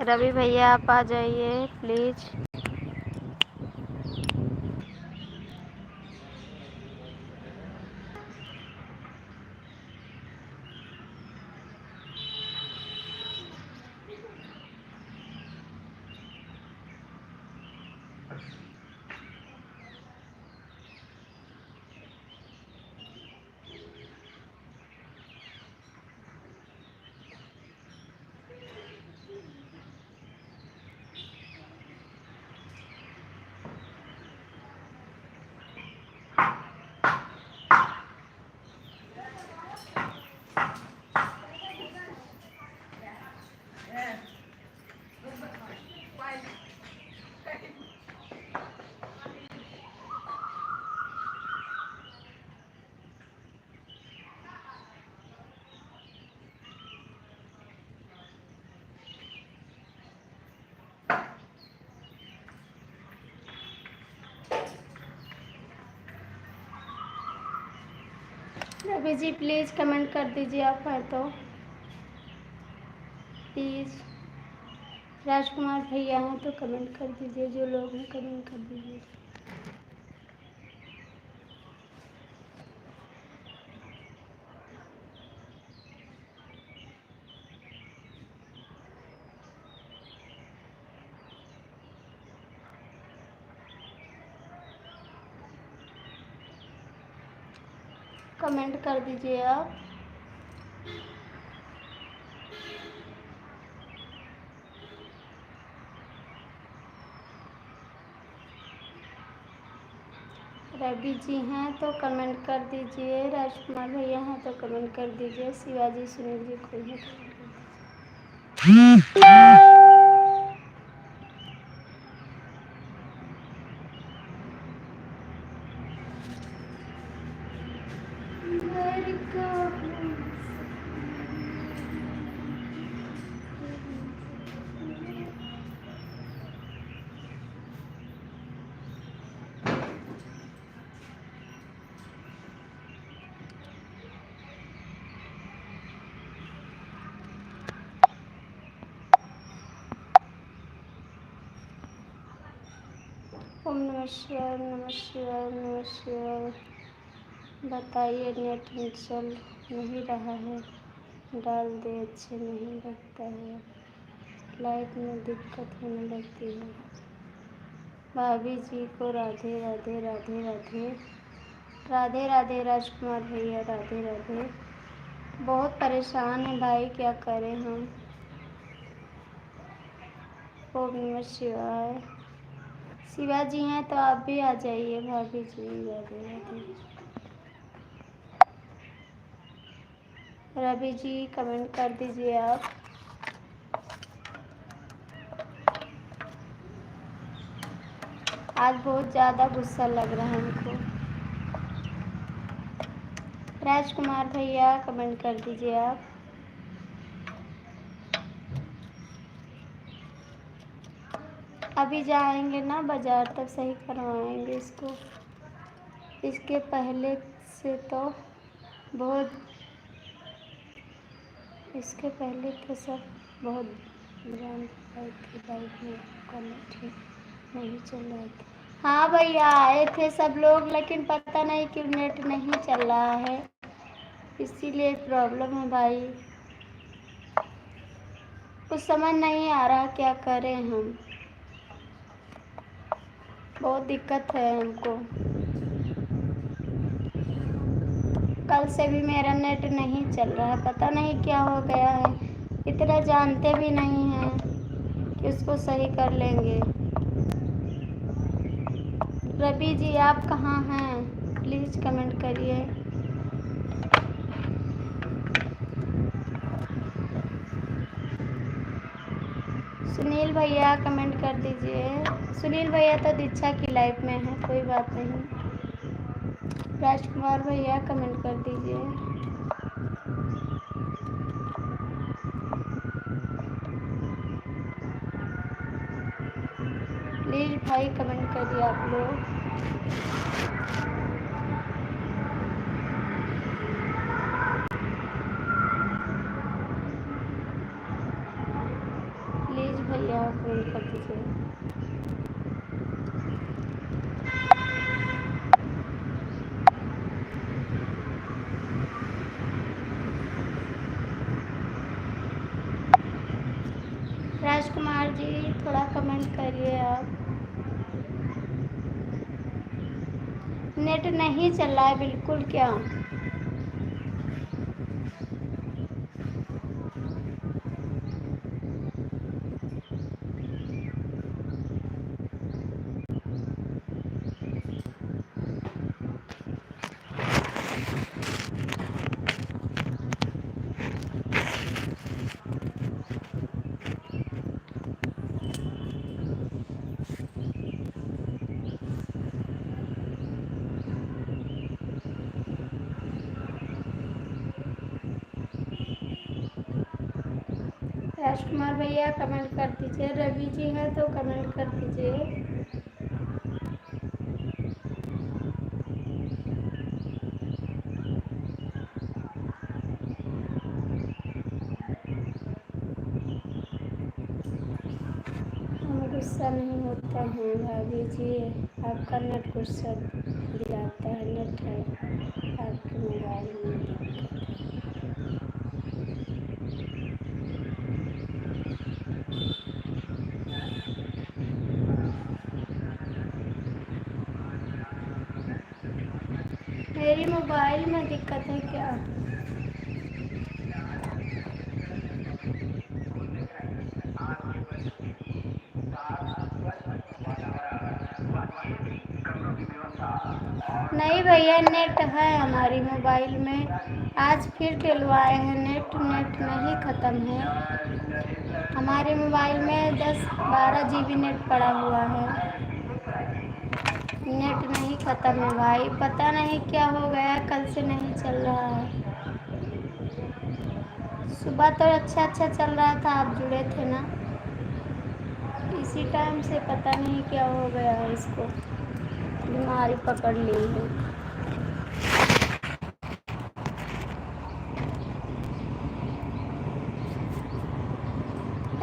रवि भैया आप आ जाइए please. Ravi ji please comment कर दीजिए आप हैं तो प्लीज़। राजकुमार भैया हैं तो कमेंट कर दीजिए, जो लोग हैं कमेंट कर दीजिए। कमेंट कर दीजिए आप। रवि जी हैं तो कमेंट कर दीजिए, राजकुमार भैया हैं तो कमेंट कर दीजिए, शिवाजी सुनील जी कोई है कमेंट कर ओम नमः शिवाय, नमः शिवाय, नमः शिवाय। बताइए नेट चल नहीं रहा है, डाल दे अच्छे नहीं लगता है, लाइट में दिक्कत होने लगती है। भाभी जी को राधे राधे राधे राधे राधे राधे। राजकुमार भैया राधे राधे। बहुत परेशान है भाई, क्या करें हम। ओम नमः शिवाय। शिवाजी हैं तो आप भी आ जाइए। भाभी जी राधे राधे। रवि जी कमेंट कर दीजिए आप। आज बहुत ज़्यादा गुस्सा लग रहा है हमको। राजकुमार भैया कमेंट कर दीजिए आप। अभी जाएंगे ना बाज़ार तब सही करवाएंगे इसको। इसके पहले से तो बहुत इसके पहले तो सब बहुत ब्रांड थी, बाइक में करना ठीक नहीं चल रहा था। हाँ भैया आए थे सब लोग, लेकिन पता नहीं क्यों नेट नहीं चल रहा है, इसीलिए प्रॉब्लम है भाई। कुछ समझ नहीं आ रहा क्या करें हम, बहुत दिक्कत है हमको। कल से भी मेरा नेट नहीं चल रहा है, पता नहीं क्या हो गया है। इतना जानते भी नहीं हैं कि उसको सही कर लेंगे। रवि जी आप कहाँ हैं, प्लीज़ कमेंट करिए। सुनील भैया कमेंट कर दीजिए। सुनील भैया तो दीक्षा की लाइफ में है, कोई बात नहीं। राजकुमार भैया कमेंट कर दीजिए। प्लीज़ भाई कमेंट करिए आप लोग। और कमेंट कर दीजिए। राजकुमार जी थोड़ा कमेंट करिए आप। नेट नहीं चल रहा है बिल्कुल क्या? राजकुमार भैया कमेंट कर दीजिए। रवि जी हैं तो कमेंट कर दीजिए। हम गुस्सा नहीं होता हैं भाभी जी, आपका नेट गुस्सा दिलाता है। नेट है आपके मोबाइल में दिक्कत है। मेरी मोबाइल में दिक्कत है क्या? नहीं भैया, नेट है हमारी मोबाइल में। आज फिर डलवाए हैं नेट। नेट नहीं ख़त्म है हमारे मोबाइल में। 10-12 GB नेट पड़ा हुआ है। नेट नहीं ख़त्म है भाई, पता नहीं क्या हो गया, कल से नहीं चल रहा है। सुबह तो अच्छा चल रहा था, आप जुड़े थे ना। इसी टाइम से पता नहीं क्या हो गया है, इसको बीमारी पकड़ ली है।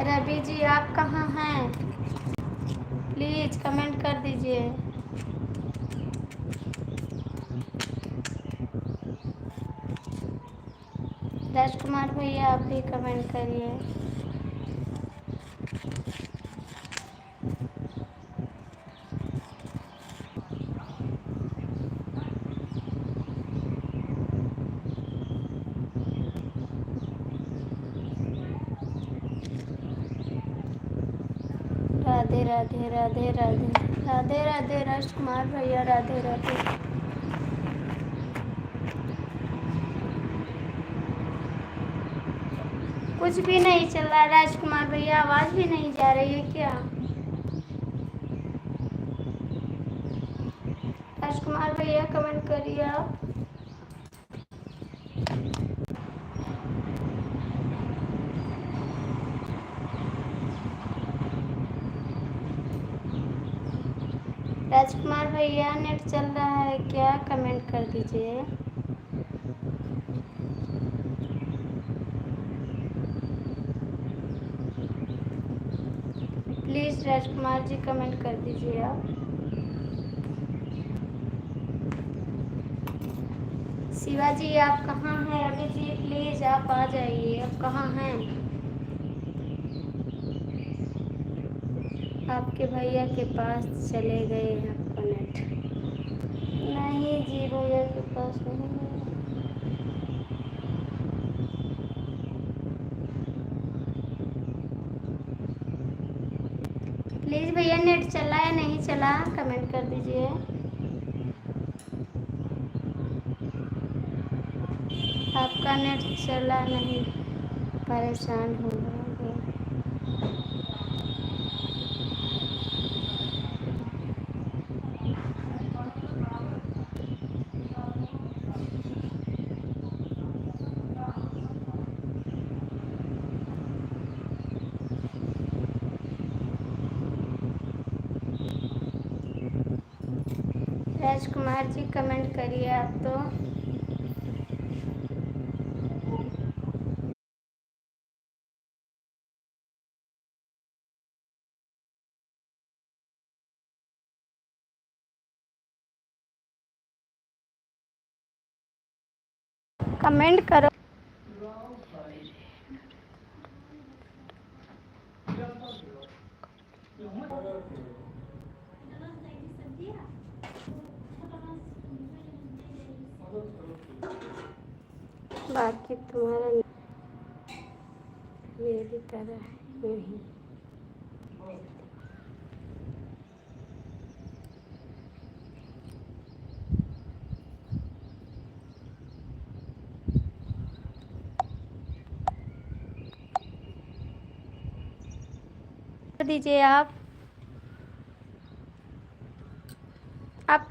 रवि जी आप कहाँ हैं? प्लीज़ कमेंट कर दीजिए। राजकुमार भैया आप भी कमेंट करिए। राधे राधे राधे राधे राधे राधे राजकुमार भैया, राधे राधे। कुछ भी नहीं चल रहा है राजकुमार भैया, आवाज़ भी नहीं जा रही है क्या? राजकुमार भैया कमेंट करिए आप। राजकुमार भैया नेट चल रहा है क्या? कमेंट कर दीजिए। प्लीज़ राजकुमार जी कमेंट कर दीजिए आप। शिवाजी आप कहाँ हैं? अभी जी प्लीज़ आप आ जाइए। आप कहाँ हैं? आपके भैया के पास चले गए हैं आपका नेट। नहीं जी, भैया के पास नहीं है। प्लीज़ भैया नेट चला या नहीं चला कमेंट कर दीजिए। आपका नेट चला नहीं, परेशान हो गए। राजकुमार जी कमेंट करिए आप तो। कमेंट करो। बाकी तुम्हारा मेरी तरह नहीं। दीजिए आप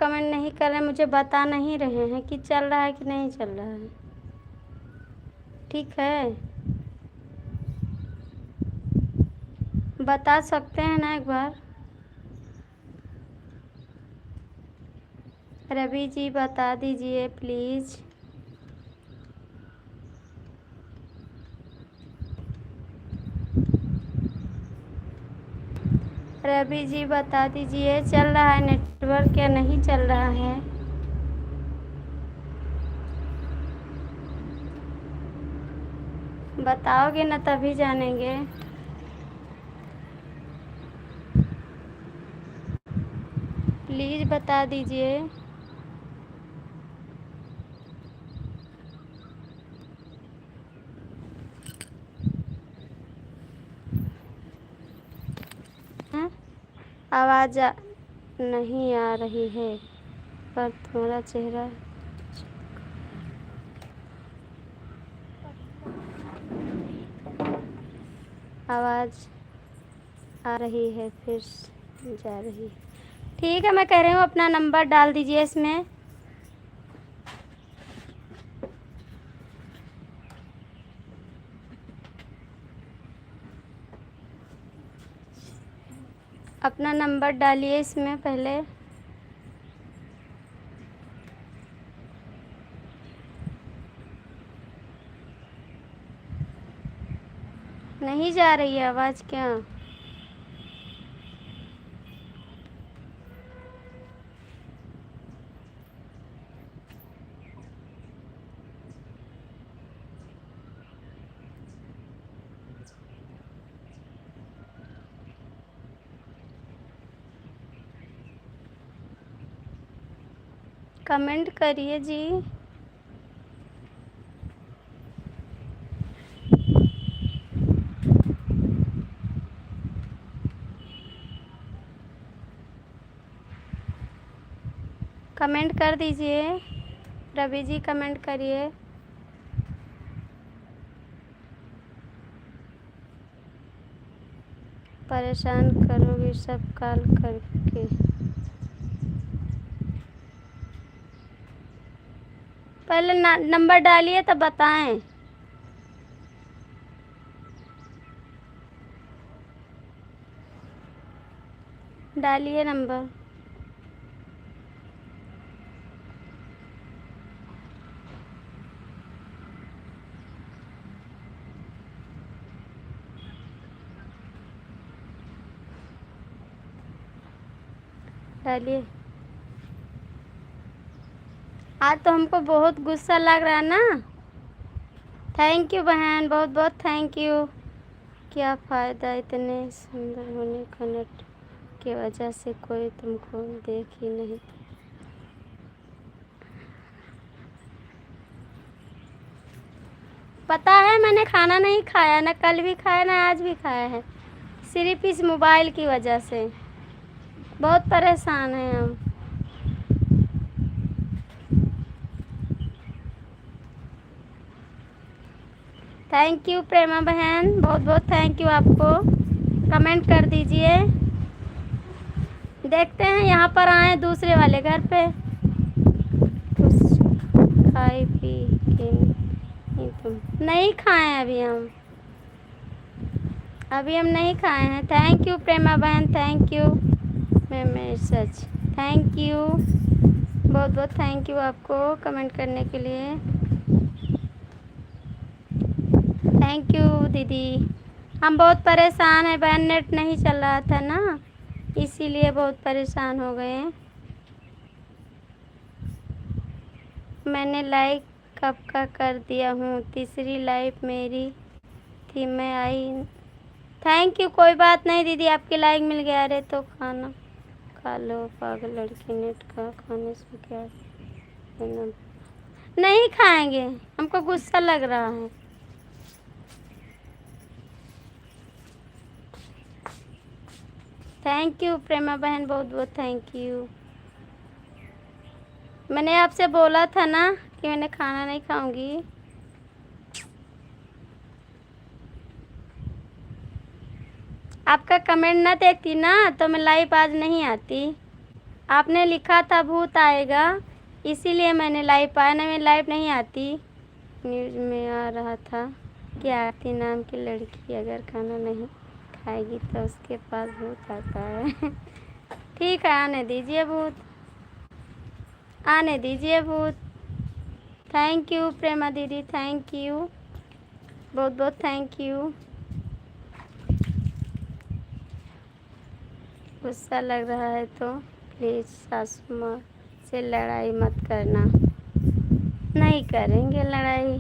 कमेंट नहीं कर रहे, मुझे बता नहीं रहे हैं कि चल रहा है कि नहीं चल रहा है। ठीक है, बता सकते हैं ना एक बार। रवि जी बता दीजिए प्लीज़। रवि जी बता दीजिए चल रहा है नेटवर्क या नहीं चल रहा है। बताओगे ना तभी जानेंगे। प्लीज़ बता दीजिए। आवाज़ नहीं आ रही है पर तुम्हारा चेहरा आवाज़ आ रही है फिर जा रही है। ठीक है, मैं कह रही हूँ अपना नंबर डाल दीजिए इसमें। अपना नंबर डालिए इसमें पहले। नहीं जा रही है आवाज़ क्या? कमेंट करिए जी। कमेंट कर दीजिए। रवि जी कमेंट करिए। परेशान करोगे सब कॉल करके। पहले नंबर डालिए तब बताएं। डालिए नंबर। डालिए। आज तो हमको बहुत गुस्सा लग रहा है ना। थैंक यू बहन, बहुत बहुत थैंक यू। क्या फ़ायदा इतने सुंदर होने का, नेट की वजह से कोई तुमको देख ही नहीं। पता है मैंने खाना नहीं खाया, ना कल भी खाया ना आज भी खाया है, सिर्फ इस मोबाइल की वजह से। बहुत परेशान हैं हम। थैंक यू प्रेमा बहन, बहुत बहुत थैंक यू आपको। कमेंट कर दीजिए। देखते हैं यहाँ पर आए दूसरे वाले घर पे। कुछ खाए पी के तुम नहीं खाए हैं अभी हम नहीं खाए हैं। थैंक यू प्रेमा बहन, थैंक यू मैं सच थैंक यू, बहुत बहुत थैंक यू आपको कमेंट करने के लिए। थैंक यू दीदी। हम बहुत परेशान हैं बहन, नेट नहीं चल रहा था ना, इसीलिए बहुत परेशान हो गए। मैंने लाइक कब का कर दिया हूँ, तीसरी लाइफ मेरी थी, मैं आई। थैंक यू, कोई बात नहीं दीदी, आपके लाइक मिल गया। अरे तो खाना खा लो पागल लड़की, नेट का खाने से क्या देना? नहीं खाएंगे, हमको गुस्सा लग रहा है। थैंक यू प्रेमा बहन, बहुत बहुत थैंक यू। मैंने आपसे बोला था ना कि मैंने खाना नहीं खाऊंगी। आपका कमेंट ना देखती ना तो मैं लाइव आज नहीं आती। आपने लिखा था भूत आएगा, इसीलिए मैंने लाइव आया, ना मैं लाइव नहीं आती। न्यूज़ में आ रहा था कि आरती नाम की लड़की अगर खाना नहीं खाएगी तो उसके पास भूत आता है। ठीक है, आने दीजिए भूत, आने दीजिए भूत। थैंक यू प्रेमा दीदी, थैंक यू, बहुत बहुत थैंक यू। गुस्सा लग रहा है तो प्लीज़ सासू माँ से लड़ाई मत करना। नहीं करेंगे लड़ाई।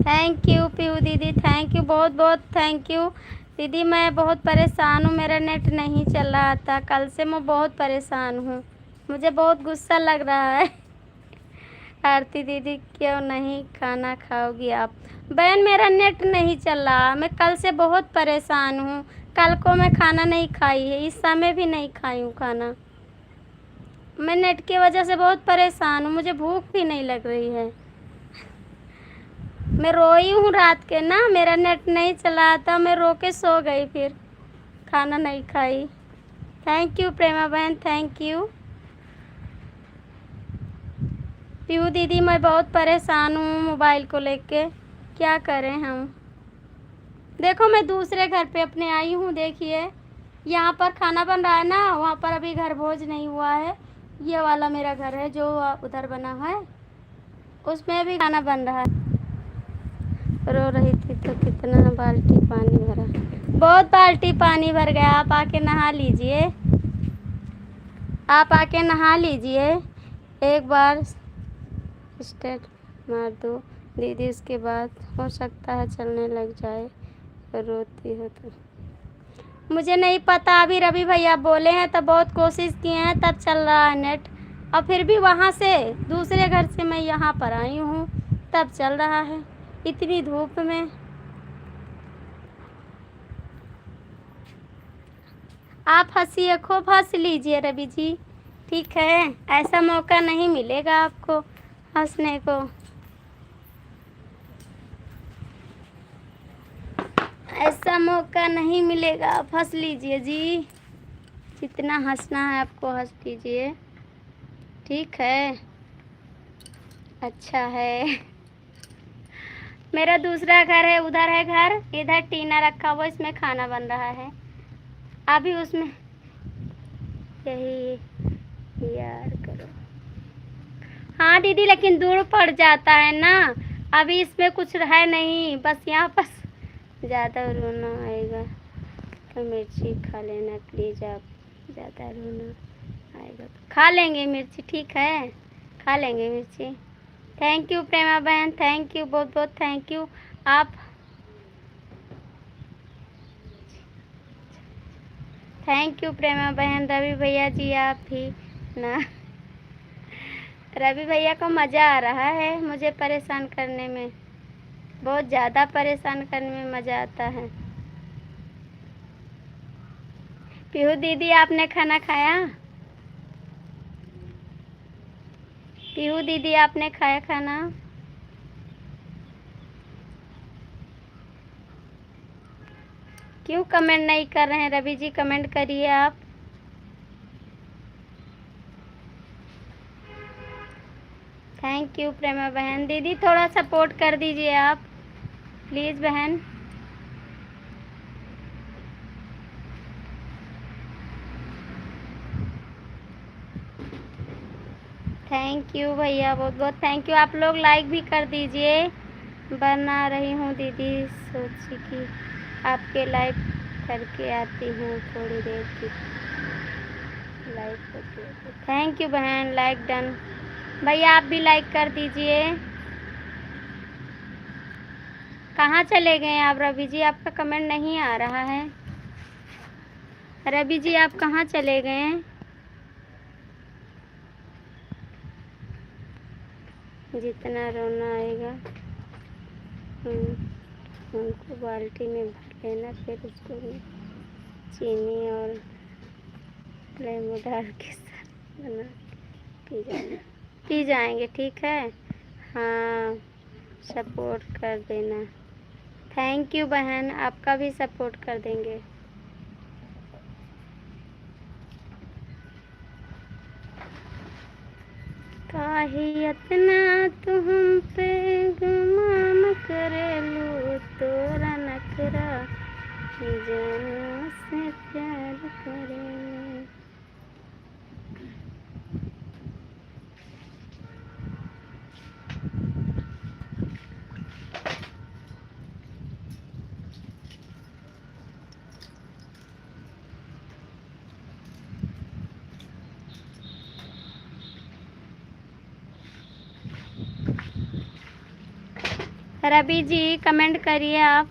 थैंक यू पीहू दीदी, थैंक यू, बहुत बहुत थैंक यू दीदी। मैं बहुत परेशान हूँ, मेरा नेट नहीं चल रहा था कल से, मैं बहुत परेशान हूँ, मुझे बहुत गुस्सा लग रहा है। आरती दीदी क्यों नहीं खाना खाओगी आप? बहन मेरा नेट नहीं चल रहा, मैं कल से बहुत परेशान हूँ। कल को मैं खाना नहीं खाई है, इस समय भी नहीं खाई हूँ खाना। मैं नेट की वजह से बहुत परेशान हूँ, मुझे भूख भी नहीं लग रही है। मैं रोई हूँ रात के ना, मेरा नेट नहीं चला था, मैं रो के सो गई, फिर खाना नहीं खाई। थैंक यू प्रेमा बहन, थैंक यू। पीहू दीदी मैं बहुत परेशान हूँ मोबाइल को लेके, क्या करें हम? देखो मैं दूसरे घर पे अपने आई हूँ, देखिए यहाँ पर खाना बन रहा है ना, वहाँ पर अभी घर भोज नहीं हुआ है। ये वाला मेरा घर है जो उधर बना है, उसमें भी खाना बन रहा है। रो रही थी तो कितना बाल्टी पानी भरा? बहुत बाल्टी पानी भर गया, आप आके नहा लीजिए, आप आके नहा लीजिए। एक बार स्टेट मार दो दीदी, उसके बाद हो सकता है चलने लग जाए। रोती हो तो मुझे नहीं पता, अभी रवि भैया बोले हैं तो बहुत कोशिश किए हैं तब चल रहा है नेट, और फिर भी वहाँ से दूसरे घर से मैं यहाँ पर आई हूँ तब चल रहा है, इतनी धूप में। आप हंसिए, खूब हंस लीजिए रवि जी, ठीक है? ऐसा मौका नहीं मिलेगा आपको हंसने को, ऐसा मौका नहीं मिलेगा, आप हंस लीजिए जी, जितना हंसना है आपको हंस लीजिए, ठीक है? अच्छा है। मेरा दूसरा घर है, उधर है घर, इधर टीना रखा हुआ, इसमें खाना बन रहा है अभी, उसमें यही यार करो। हाँ दीदी, लेकिन दूर पड़ जाता है ना, अभी इसमें कुछ है नहीं, बस यहाँ पर ज़्यादा रोना आएगा तो मिर्ची खा लेना प्लीज़, आप ज़्यादा रोना आएगा तो खा लेंगे मिर्ची, ठीक है? खा लेंगे मिर्ची। थैंक यू प्रेमा बहन, थैंक यू, बहुत बहुत थैंक यू। आप थैंक यू प्रेमा बहन। रवि भैया जी आप भी ना, रवि भैया को मज़ा आ रहा है मुझे परेशान करने में, बहुत ज़्यादा परेशान करने में मज़ा आता है। पीहू दीदी आपने खाना खाया? पीहू दीदी आपने खाया खाना? क्यों कमेंट नहीं कर रहे हैं रवि जी, कमेंट करिए आप। थैंक यू प्रेमा बहन। दीदी थोड़ा सपोर्ट कर दीजिए आप प्लीज़ बहन। थैंक यू भैया, बहुत बहुत थैंक यू। आप लोग लाइक भी कर दीजिए। बना रही हूँ दीदी, सोची कि आपके लाइक करके आती हूँ थोड़ी देर की। लाइक कर दिया, थैंक यू बहन, लाइक डन। भैया आप भी लाइक कर दीजिए। कहाँ चले गए आप रवि जी? आपका कमेंट नहीं आ रहा है। रवि जी आप कहाँ चले गए? जितना रोना आएगा उनको बाल्टी में भर लेना, फिर उसको चीनी और लेमन डाल के साथ बना पी जाना। पी जाएंगे, ठीक है। हाँ, सपोर्ट कर देना। थैंक यू बहन, आपका भी सपोर्ट कर देंगे। काहे इतना तू हम पे गुमान करेलू, तोरा नखरा जानू से प्यार करेलू। रवि जी कमेंट करिए आप।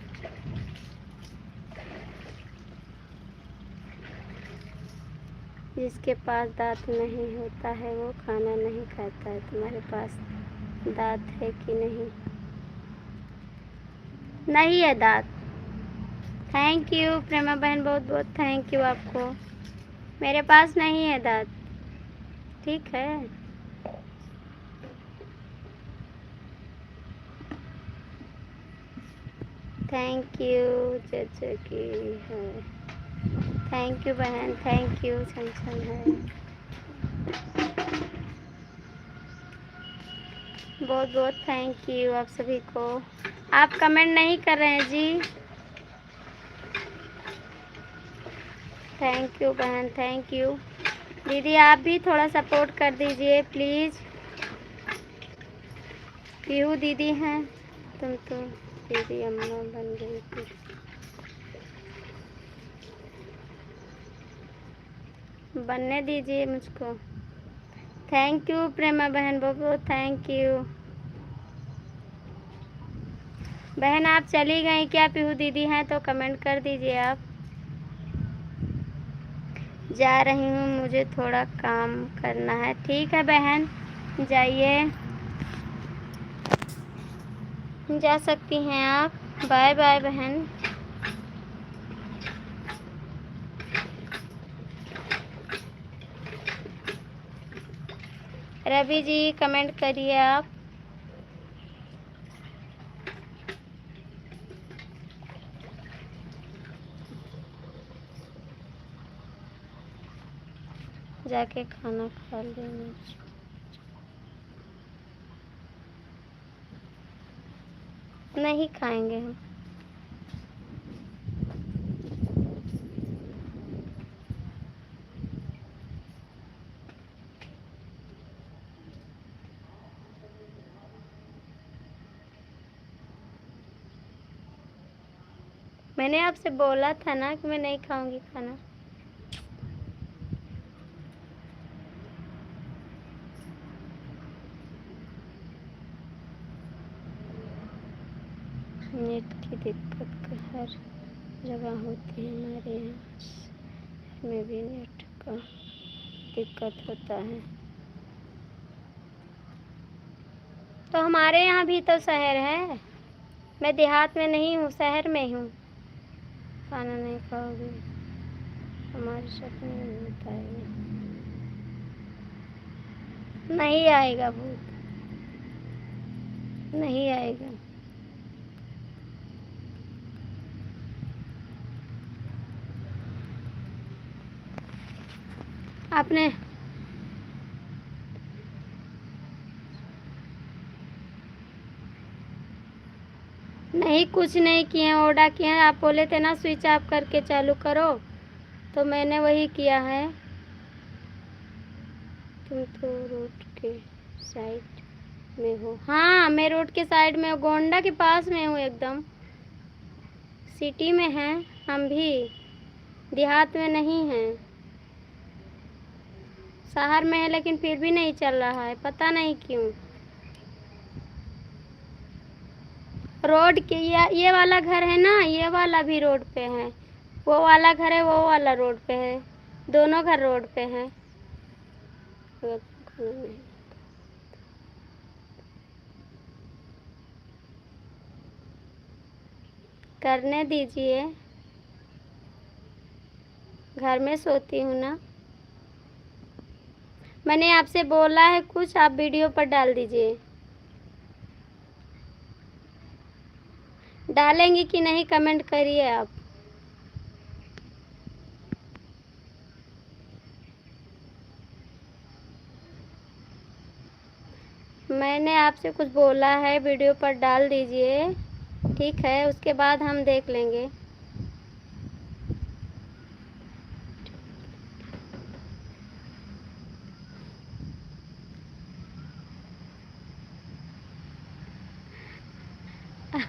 जिसके पास दांत नहीं होता है वो खाना नहीं खाता है। तुम्हारे पास दांत है कि नहीं? नहीं है दांत। थैंक यू प्रेमा बहन, बहुत बहुत थैंक यू आपको। मेरे पास नहीं है दांत, ठीक है। थैंक यू चाचा की है। थैंक यू बहन, थैंक यू छन है। बहुत बहुत थैंक यू आप सभी को। आप कमेंट नहीं कर रहे हैं जी। थैंक यू बहन, थैंक यू। दीदी आप भी थोड़ा सपोर्ट कर दीजिए प्लीज़। पीहू दीदी हैं, तुम तो दीदी अम्मा बन गई थी। बनने दीजिए मुझको। थैंक यू प्रेमा बहन, बहुत बहुत थैंक यू। बहन आप चली गई क्या? पीहू दीदी हैं तो कमेंट कर दीजिए आप। जा रही हूँ, मुझे थोड़ा काम करना है। ठीक है बहन, जाइए, जा सकती हैं आप। बाय बाय बहन। रवि जी कमेंट करिए आप। जाके खाना खा लेना। नहीं खाएंगे हम। मैंने आपसे बोला था ना कि मैं नहीं खाऊंगी खाना। नेट की दिक्कत हर जगह होती है, हमारे यहाँ में भी नेट का दिक्कत होता है। तो हमारे यहाँ भी तो शहर है, मैं देहात में नहीं हूँ, शहर में हूँ। खाना नहीं खाओगे, हमारे सपने में होता है। नहीं आएगा भूत, नहीं आएगा। आपने नहीं, कुछ नहीं किए, ऑर्डर किए हैं। आप बोले थे ना स्विच ऑफ करके चालू करो, तो मैंने वही किया है। तुम तो रोड के साइड में हो? हाँ, मैं रोड के साइड में हूँ, गोंडा के पास में हूँ, एकदम सिटी में हैं हम भी, देहात में नहीं हैं। शहर में है लेकिन फिर भी नहीं चल रहा है, पता नहीं क्यों। रोड के ये वाला घर है ना, ये वाला भी रोड पे है। वो वाला घर है, वो वाला रोड पे है। दोनों घर रोड पे हैं। करने दीजिए, घर में सोती हूँ ना। मैंने आपसे बोला है कुछ, आप वीडियो पर डाल दीजिए। डालेंगी कि नहीं कमेंट करिए आप। मैंने आपसे कुछ बोला है, वीडियो पर डाल दीजिए, ठीक है? उसके बाद हम देख लेंगे।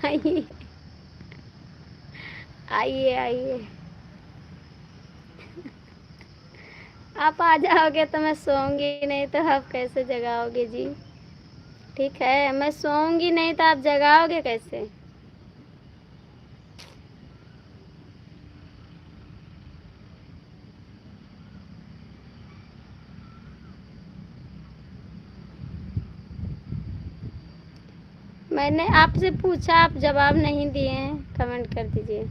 आइए आइए आइए, आप आ जाओगे तो मैं सोऊंगी नहीं तो आप कैसे जगाओगे जी? ठीक है, मैं सोऊंगी नहीं तो आप जगाओगे कैसे? मैंने आपसे पूछा, आप जवाब नहीं दिए हैं, कमेंट कर दीजिए।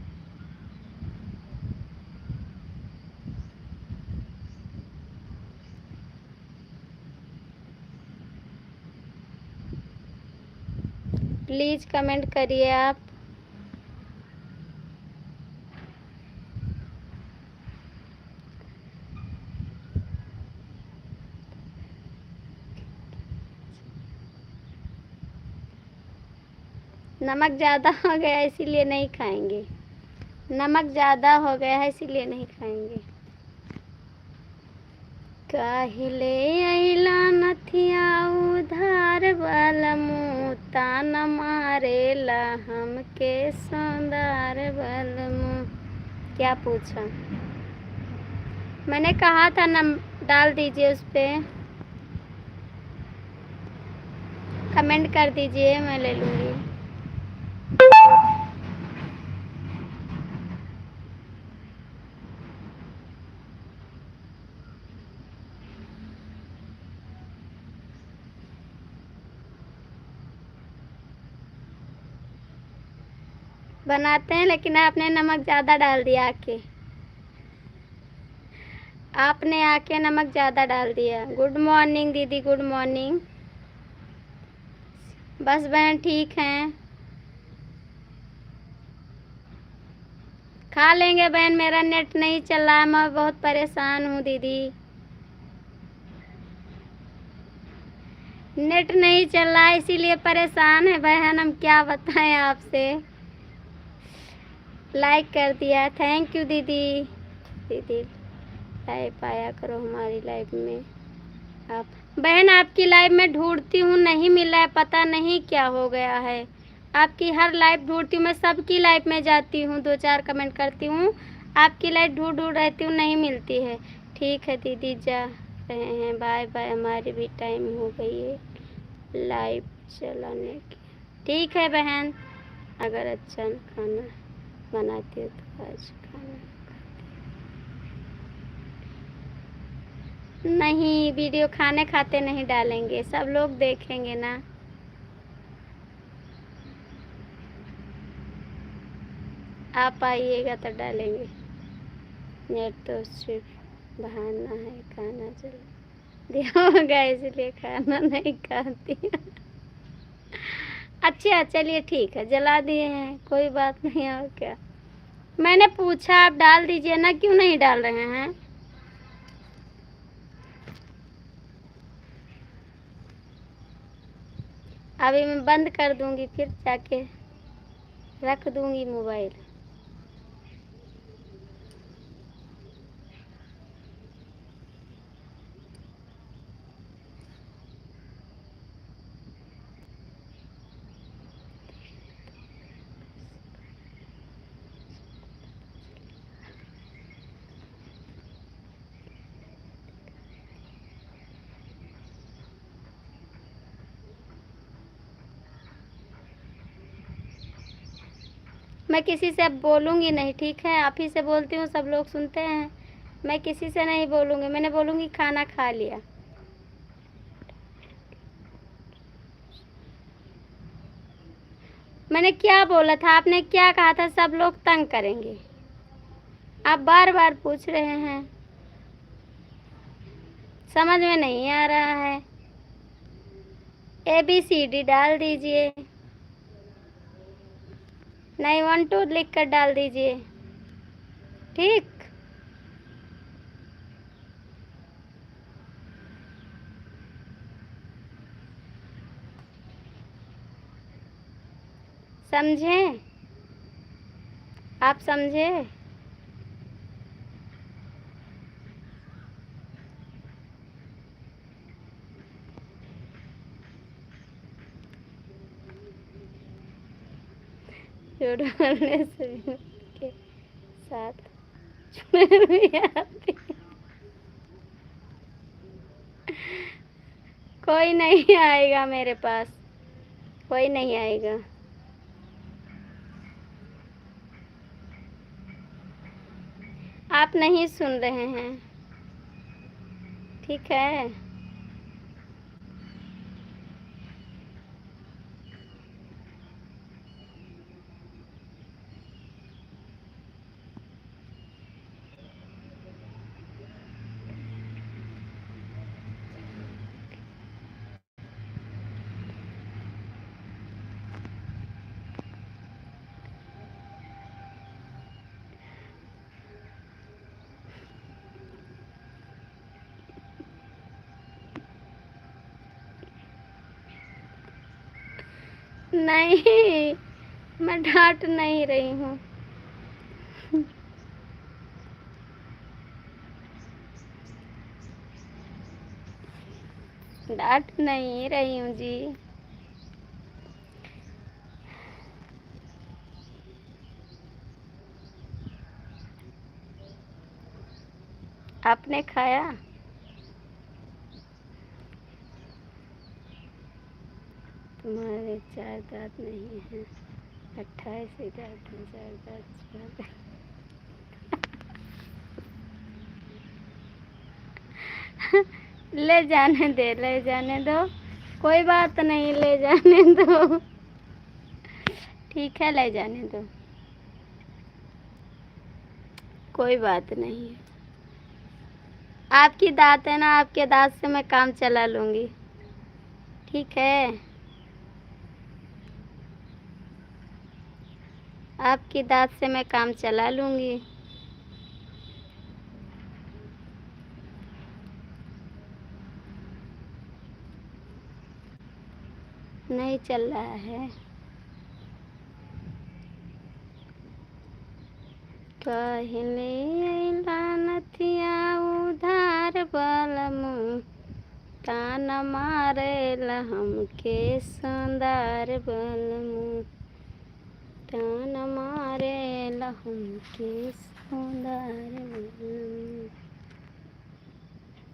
प्लीज़ कमेंट करिए आप। नमक ज़्यादा हो गया इसीलिए नहीं खाएंगे। नमक ज़्यादा हो गया है इसीलिए नहीं खाएंगे। काहिले अइला नथिया उधार बलमु, तान मारेला हमके सौंदार बलमु। क्या पूछा? मैंने कहा था नम डाल दीजिए उस पे, कमेंट कर दीजिए, मैं ले लूँगी। बनाते हैं लेकिन आपने नमक ज़्यादा डाल दिया आके। आपने आके नमक ज़्यादा डाल दिया। गुड मॉर्निंग दीदी, गुड मॉर्निंग। बस बहन ठीक हैं, खा लेंगे बहन। मेरा नेट नहीं चल रहा है, मैं बहुत परेशान हूँ दीदी। नेट नहीं चल रहा है इसीलिए परेशान है बहन, हम क्या बताएं आपसे। लाइक कर दिया, थैंक यू दीदी। दीदी लाइव आया करो हमारी लाइव में। आप बहन आपकी लाइव में ढूंढती हूँ, नहीं मिल रहा है, पता नहीं क्या हो गया है। आपकी हर लाइव ढूंढती हूँ, मैं सबकी लाइव में जाती हूँ, 2-4 कमेंट करती हूँ, आपकी लाइव ढूंढ रहती हूँ, नहीं मिलती है। ठीक है दीदी, जा रहे हैं, बाय बाय, हमारी भी टाइम हो गई है लाइव चलाने की। ठीक है बहन, अगर अच्छा खाना बनाती हो तो आज खाना। नहीं, वीडियो खाने खाते नहीं डालेंगे, सब लोग देखेंगे ना। आप आइएगा तो डालेंगे। नेट तो सिर्फ बहाना है, खाना चल दिया होगा इसलिए खाना नहीं खाती। अच्छा चलिए ठीक है, जला दिए हैं, कोई बात नहीं। और क्या, मैंने पूछा, आप डाल दीजिए ना, क्यों नहीं डाल रहे हैं? अभी मैं बंद कर दूंगी, फिर जाके रख दूंगी मोबाइल। मैं किसी से अब बोलूँगी नहीं, ठीक है? आप ही से बोलती हूँ, सब लोग सुनते हैं। मैं किसी से नहीं बोलूँगी, मैंने बोलूँगी खाना खा लिया। मैंने क्या बोला था? आपने क्या कहा था? सब लोग तंग करेंगे। आप बार बार पूछ रहे हैं, समझ में नहीं आ रहा है। ABCD डाल दीजिए, नहीं 1 2 लिख कर डाल दीजिए, ठीक? समझे? आप समझे? झूठ बोलने से के साथ चुड़ैल भी आती है। कोई नहीं आएगा मेरे पास, कोई नहीं आएगा। आप नहीं सुन रहे हैं, ठीक है? नहीं, मैं डांट नहीं रही हूँ। डांट नहीं रही हूँ जी। आपने खाया? तुम्हारे 4 दांत नहीं हैं, 28 ही दांत हैं, 4 दांत। ले जाने दे, ले जाने दो, कोई बात नहीं, ले जाने दो, ठीक है, ले जाने दो, कोई बात नहीं है। आपकी दांत है ना, आपके दांत से मैं काम चला लूँगी, ठीक है? आपकी दांत से मैं काम चला लूँगी। नहीं चल रहा है। कहले अइला नथिया उधार बलमु, तान मारेला हमके संदार बलमु, तान मारेला हमके संदार बलमु।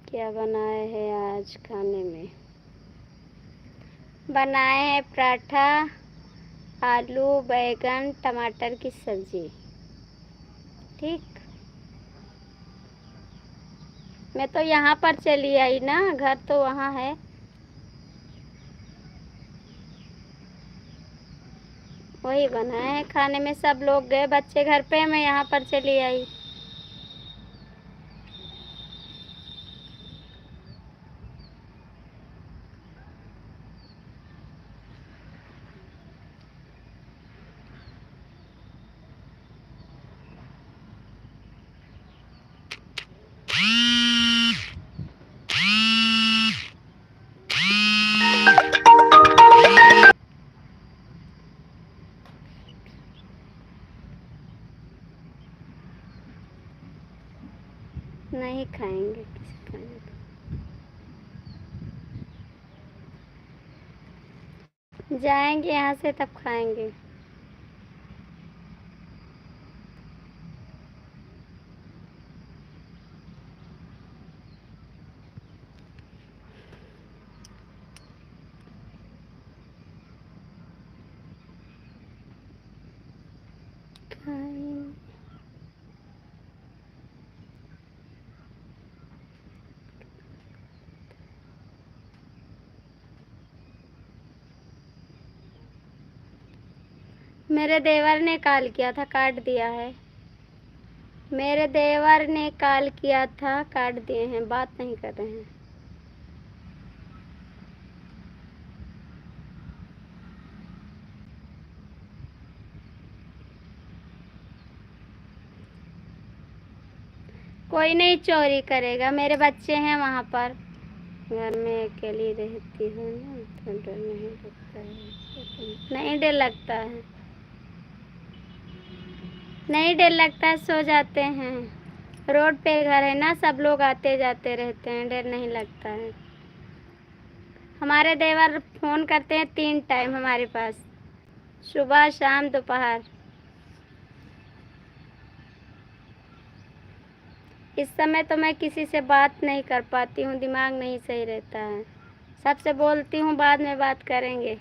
क्या बनाए हैं आज खाने में? बनाए हैं पराठा, आलू, बैगन, टमाटर की सब्जी, ठीक? मैं तो यहाँ पर चली आई ना, घर तो वहाँ है। वही बनाए हैं खाने में, सब लोग गए बच्चे घर पे, मैं यहाँ पर चली आई। नहीं खाएंगे, किसी खाएंगे? जाएंगे यहाँ से तब खाएंगे। मेरे देवर ने कॉल किया था, काट दिया है। मेरे देवर ने कॉल किया था, काट दिए हैं, बात नहीं कर रहे हैं। कोई नहीं चोरी करेगा, मेरे बच्चे हैं वहाँ पर। घर में अकेली रहती हूँ ना, तो डर नहीं लगता है। नहीं डर लगता है, नहीं डर लगता है, सो जाते हैं। रोड पे घर है ना, सब लोग आते जाते रहते हैं, डर नहीं लगता है। हमारे देवर फ़ोन करते हैं 3 टाइम हमारे पास, सुबह शाम दोपहर। इस समय तो मैं किसी से बात नहीं कर पाती हूँ, दिमाग नहीं सही रहता है। सबसे बोलती हूँ बाद में बात करेंगे।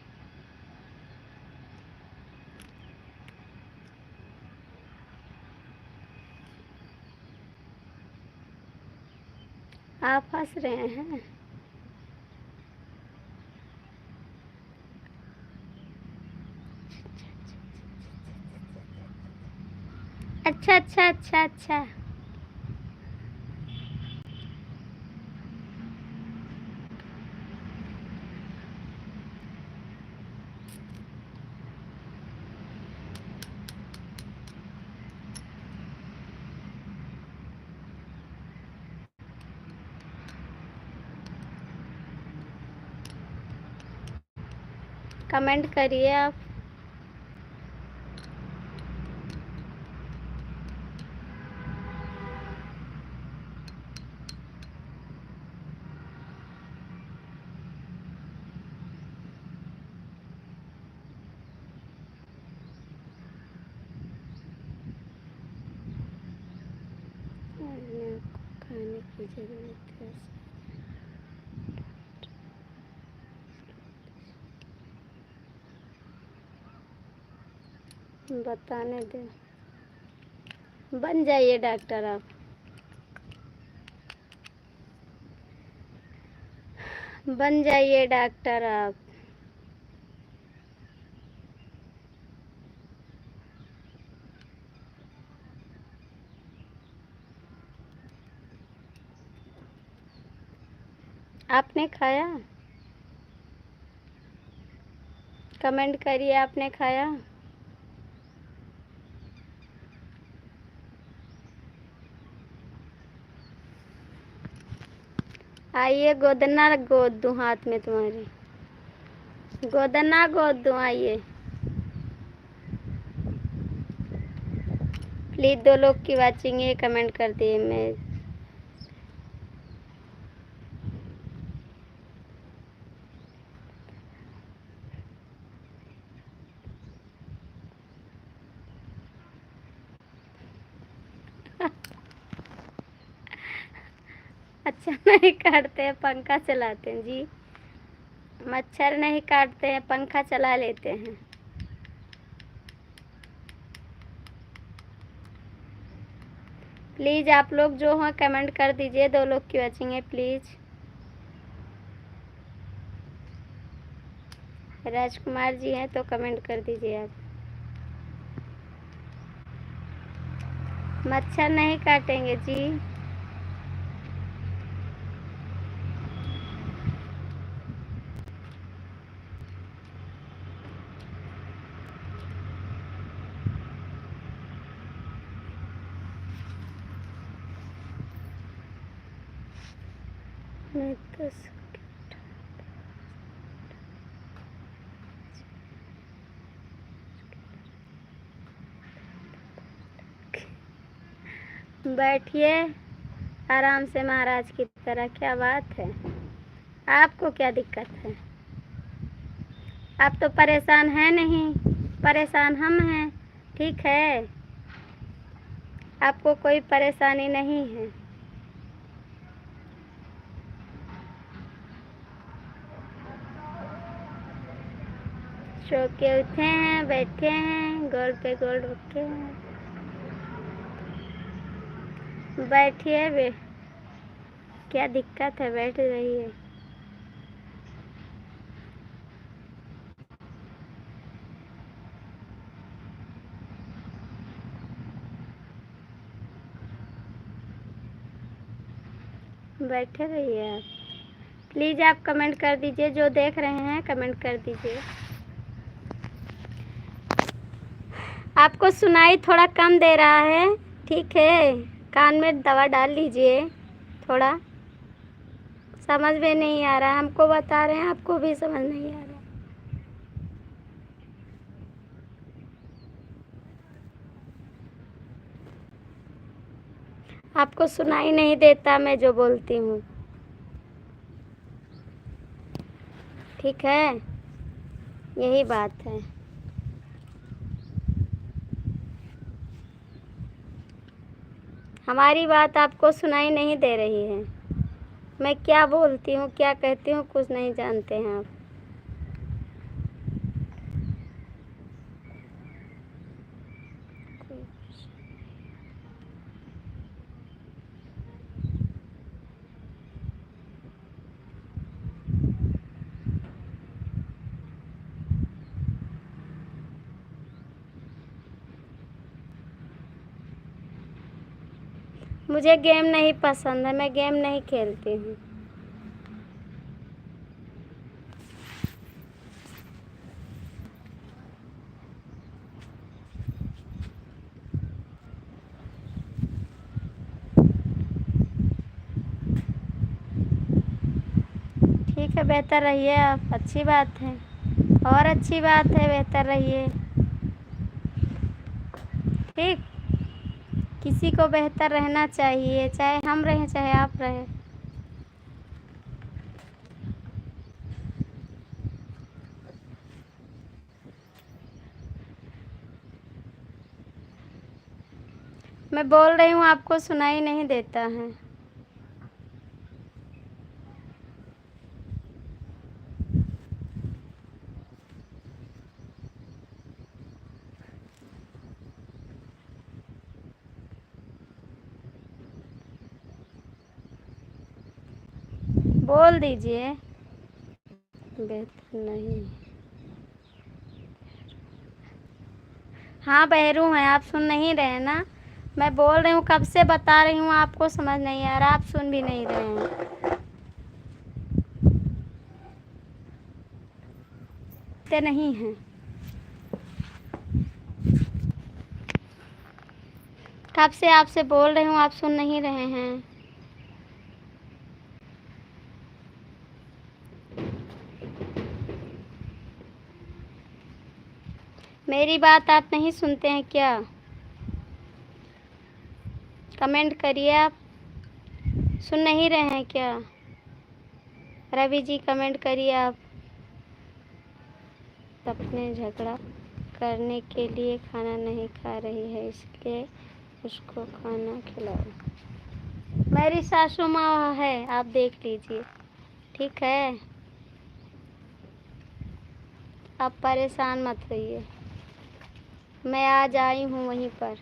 आप हंस रहे हैं? अच्छा अच्छा अच्छा अच्छा। कमेंट करिए आप। खाने की जरूरत है, बताने दे। बन जाइए डॉक्टर आप, बन जाइए डॉक्टर आप। आपने खाया? कमेंट करिए, आपने खाया? आइए गोदना गोद दूँ हाथ में तुम्हारे, गोदना गोद दूँ, आइए। प्लीज़ 2 लोग की वाचिंग है, कमेंट कर दिए। अच्छा नहीं काटते हैं, पंखा चलाते हैं जी। मच्छर नहीं काटते हैं, पंखा चला लेते हैं। प्लीज़ आप लोग जो हैं कमेंट कर दीजिए, 2 लोग की वाचिंग है प्लीज़। राजकुमार जी हैं तो कमेंट कर दीजिए आप। मच्छर नहीं काटेंगे जी। मैं तो बैठिए आराम से महाराज की तरह। क्या बात है, आपको क्या दिक्कत है? आप तो परेशान हैं नहीं, परेशान हम हैं, ठीक है? आपको कोई परेशानी नहीं है। सो के उठे हैं, बैठे हैं, गोल पे गोल रखे हैं। बैठिए बे, क्या दिक्कत है, बैठ रहिए। बैठे रहिए आप। प्लीज़ आप कमेंट कर दीजिए, जो देख रहे हैं कमेंट कर दीजिए। आपको सुनाई थोड़ा कम दे रहा है, ठीक है, कान में दवा डाल लीजिए। थोड़ा समझ में नहीं आ रहा, हमको बता रहे हैं, आपको भी समझ नहीं आ रहा। आपको सुनाई नहीं देता मैं जो बोलती हूँ, ठीक है, यही बात है। हमारी बात आपको सुनाई नहीं दे रही है। मैं क्या बोलती हूँ, क्या कहती हूँ, कुछ नहीं जानते हैं आप। मुझे गेम नहीं पसंद है, मैं गेम नहीं खेलती हूँ। ठीक है, बेहतर रहिए आप, अच्छी बात है, और अच्छी बात है, बेहतर रहिए। ठीक, किसी को बेहतर रहना चाहिए, चाहे हम रहें चाहे आप रहें। मैं बोल रही हूँ, आपको सुनाई नहीं देता है। बोल दीजिए। बेहतर नहीं। हाँ, बहरू हैं, आप सुन नहीं रहे ना। मैं बोल रही हूँ, कब से बता रही हूँ, आपको समझ नहीं आ रहा, आप सुन भी नहीं रहे हैं। ते नहीं हैं, कब से आपसे बोल रही हूँ, आप सुन नहीं रहे हैं। मेरी बात आप नहीं सुनते हैं क्या? कमेंट करिए आप। सुन नहीं रहे हैं क्या? रवि जी कमेंट करिए आप। अपने झगड़ा करने के लिए खाना नहीं खा रही है, इसलिए उसको खाना खिलाओ। मेरी सासू माँ है, आप देख लीजिए, ठीक है। आप परेशान मत होइए, मैं आज आई हूँ वहीं पर।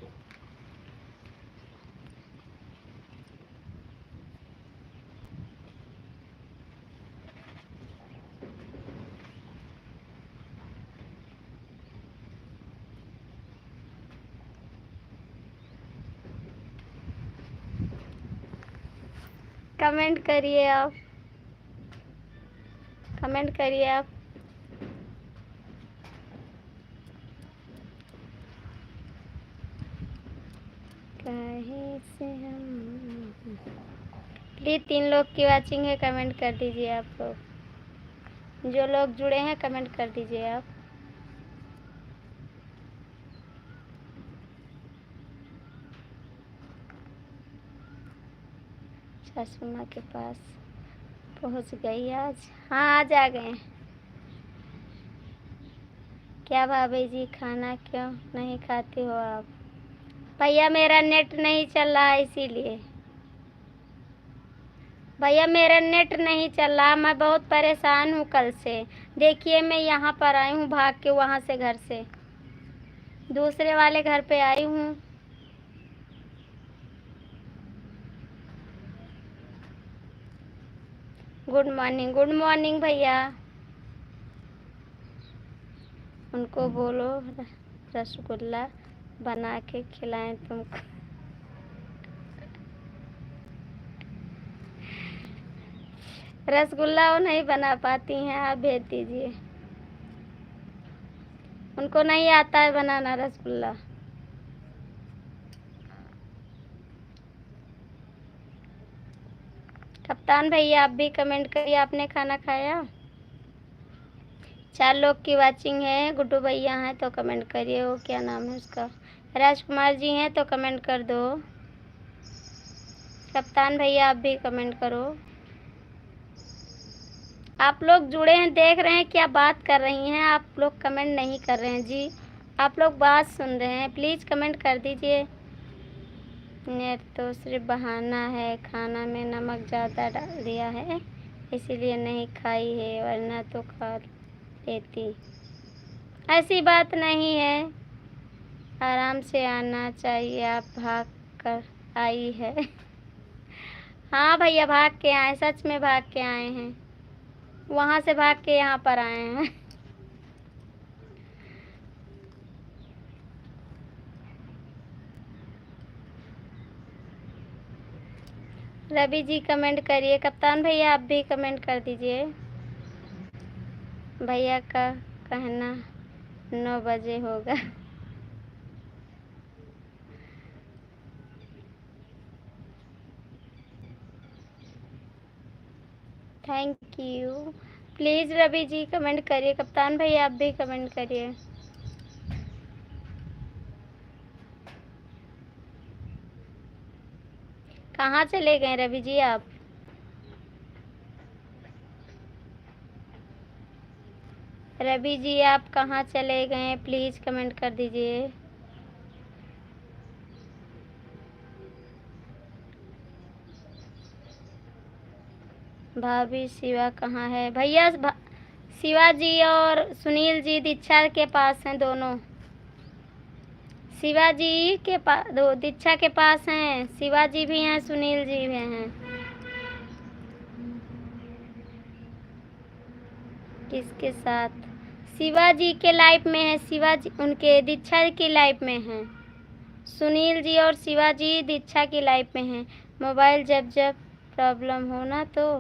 कमेंट करिए आप, कमेंट करिए आप। कहीं से हम प्लीज़ 3 लोग की वाचिंग है, कमेंट कर दीजिए आप लोग। जो लोग जुड़े हैं कमेंट कर दीजिए आप। सासू माँ के पास पहुँच गई आज? हाँ, आज आ गए। क्या भाभी जी, खाना क्यों नहीं खाती हो आप? भैया मेरा नेट नहीं चल रहा है, इसीलिए। भैया मेरा नेट नहीं चल रहा, मैं बहुत परेशान हूँ कल से। देखिए, मैं यहाँ पर आई हूँ भाग के, वहाँ से, घर से दूसरे वाले घर पे आई हूँ। गुड मॉर्निंग, गुड मॉर्निंग भैया। उनको बोलो रसगुल्ला बना के खिलाएं तुमको। रसगुल्ला वो नहीं बना पाती हैं, आप भेज दीजिए। उनको नहीं आता है बनाना रसगुल्ला। कप्तान भैया आप भी कमेंट करिए, आपने खाना खाया? 4 लोग की वाचिंग है। गुड्डू भैया हैं तो कमेंट करिए, वो क्या नाम है उसका, राजकुमार जी हैं तो कमेंट कर दो। कप्तान भैया आप भी कमेंट करो। आप लोग जुड़े हैं, देख रहे हैं क्या बात कर रही हैं, आप लोग कमेंट नहीं कर रहे हैं जी। आप लोग बात सुन रहे हैं, प्लीज़ कमेंट कर दीजिए। नेट तो सिर्फ बहाना है, खाना में नमक ज़्यादा डाल दिया है इसीलिए नहीं खाई है, वरना तो खा लेती। ऐसी बात नहीं है, आराम से आना चाहिए, आप भाग कर आई है। हाँ भैया भाग के आए, सच में भाग के आए हैं, वहाँ से भाग के यहाँ पर आए हैं। रवि जी कमेंट करिए, कप्तान भैया आप भी कमेंट कर दीजिए। भैया का कहना 9 बजे होगा। Thank you. Please Ravi ji comment करिए, कप्तान भैया आप भी कमेंट करिए। कहाँ चले गए रवि जी आप? रवि जी आप कहाँ चले गए, प्लीज़ कमेंट कर दीजिए। भाभी शिवा कहाँ है? भैया शिवा जी और सुनील जी दीक्षा के पास हैं दोनों। शिवा जी के पास, दो दीक्षा के पास हैं, शिवा जी भी हैं, सुनील जी भी हैं। किसके साथ? शिवा जी के लाइफ में है, शिवा जी उनके दीक्षा की लाइफ में हैं। सुनील जी और शिवा जी दीक्षा की लाइफ में हैं। मोबाइल जब जब प्रॉब्लम हो ना तो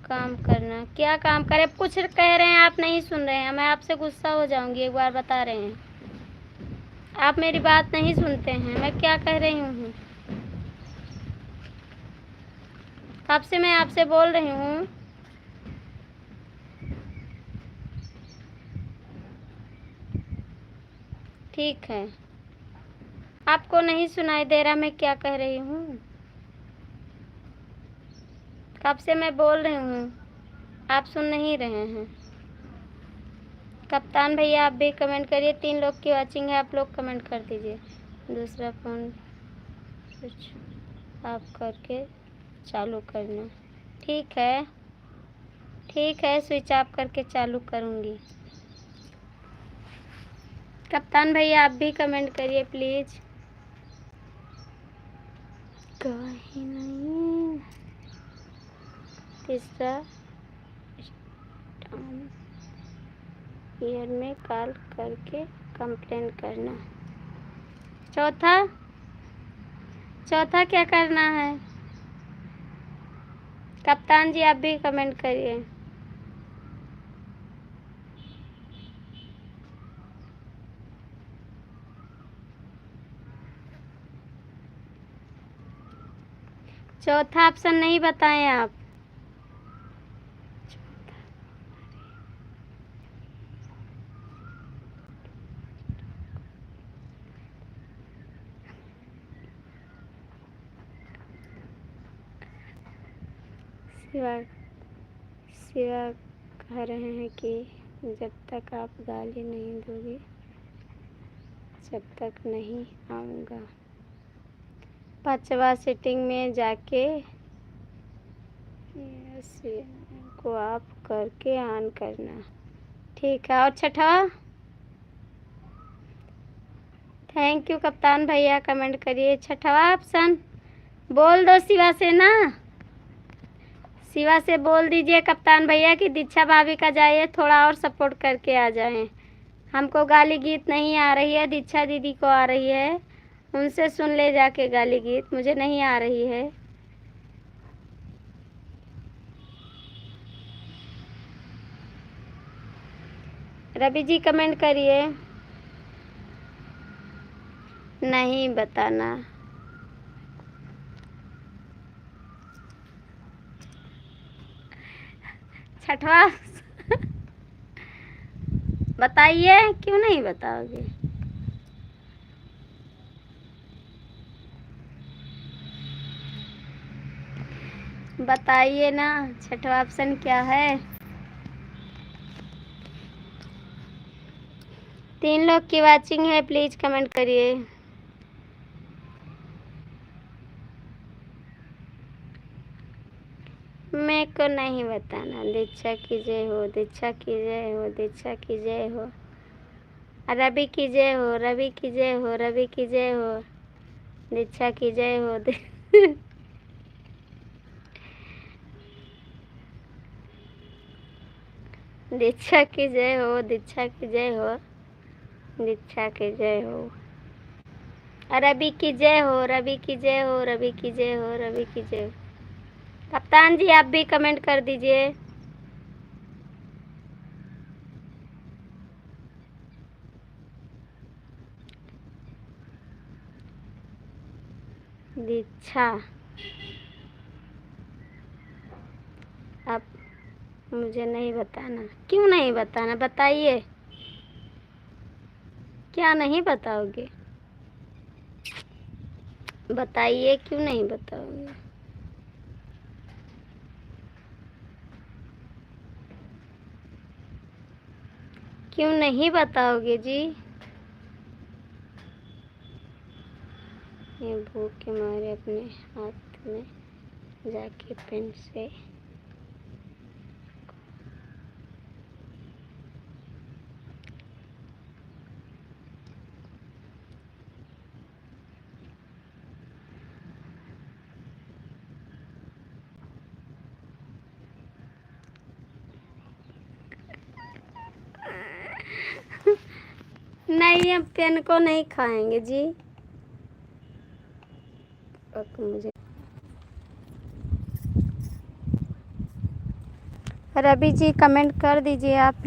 काम करना। क्या काम करें? कुछ कह रहे हैं आप नहीं सुन रहे हैं, मैं आपसे गुस्सा हो जाऊंगी, एक बार बता रहे हैं। आप मेरी बात नहीं सुनते हैं, मैं क्या कह रही हूँ? कब से मैं आपसे बोल रही हूँ। ठीक है, आपको नहीं सुनाई दे रहा मैं क्या कह रही हूँ? कब से मैं बोल रही हूँ, आप सुन नहीं रहे हैं। कप्तान भैया आप भी कमेंट करिए, 3 लोग की वॉचिंग है, आप लोग कमेंट कर दीजिए। दूसरा फ़ोन स्विच ऑफ करके चालू करना। ठीक है, ठीक है, स्विच ऑफ करके चालू करूँगी। कप्तान भैया आप भी कमेंट करिए प्लीज़। कहीं नहीं। तीसरा ईयर में कॉल करके कंप्लेन करना। चौथा क्या करना है? कप्तान जी आप भी कमेंट करिए। चौथा ऑप्शन नहीं बताएं आप। शिवा कह रहे हैं कि जब तक आप गाली नहीं दोगे जब तक नहीं आऊँगा। 5वां सेटिंग में जाके को ऑफ करके ऑन करना। ठीक है, और 6वां? थैंक यू कप्तान भैया कमेंट करिए। 6वां ऑप्शन बोल दो शिवा से ना, शिवा से बोल दीजिए कप्तान भैया कि दीक्षा भाभी का जाइए, थोड़ा और सपोर्ट करके आ जाएं। हमको गाली गीत नहीं आ रही है, दीक्षा दीदी को आ रही है, उनसे सुन ले जाके गाली गीत, मुझे नहीं आ रही है। रवि जी कमेंट करिए। नहीं बताना। छठवा बताइए, क्यों नहीं बताओगे? बताइए ना, छठवा ऑप्शन क्या है? 3 लोग की वाचिंग है, प्लीज कमेंट करिए। मेरे को नहीं बताना। दीक्षा की जय हो, दीक्षा की जय हो, दीक्षा की जय हो। रवि की जय हो, रवि की जय हो, रवि की जय हो। दीक्षा की जय हो। दीक्षा की जय हो, दीक्षा की जय हो, दीक्षा की जय हो। रवि की जय हो, रवि की जय हो, रवि की जय हो, रवि की जय हो। कप्तान जी आप भी कमेंट कर दीजिए। दीक्षा, आप मुझे नहीं बताना। क्यों नहीं बताना, बताइए। क्या नहीं बताओगे? बताइए, क्यों नहीं बताओगे? क्यों नहीं बताओगे जी? ये भूख के मारे अपने हाथ में जाके पेन से नहीं, हम पेन को नहीं खाएंगे जी। मुझे रवि जी कमेंट कर दीजिए आप।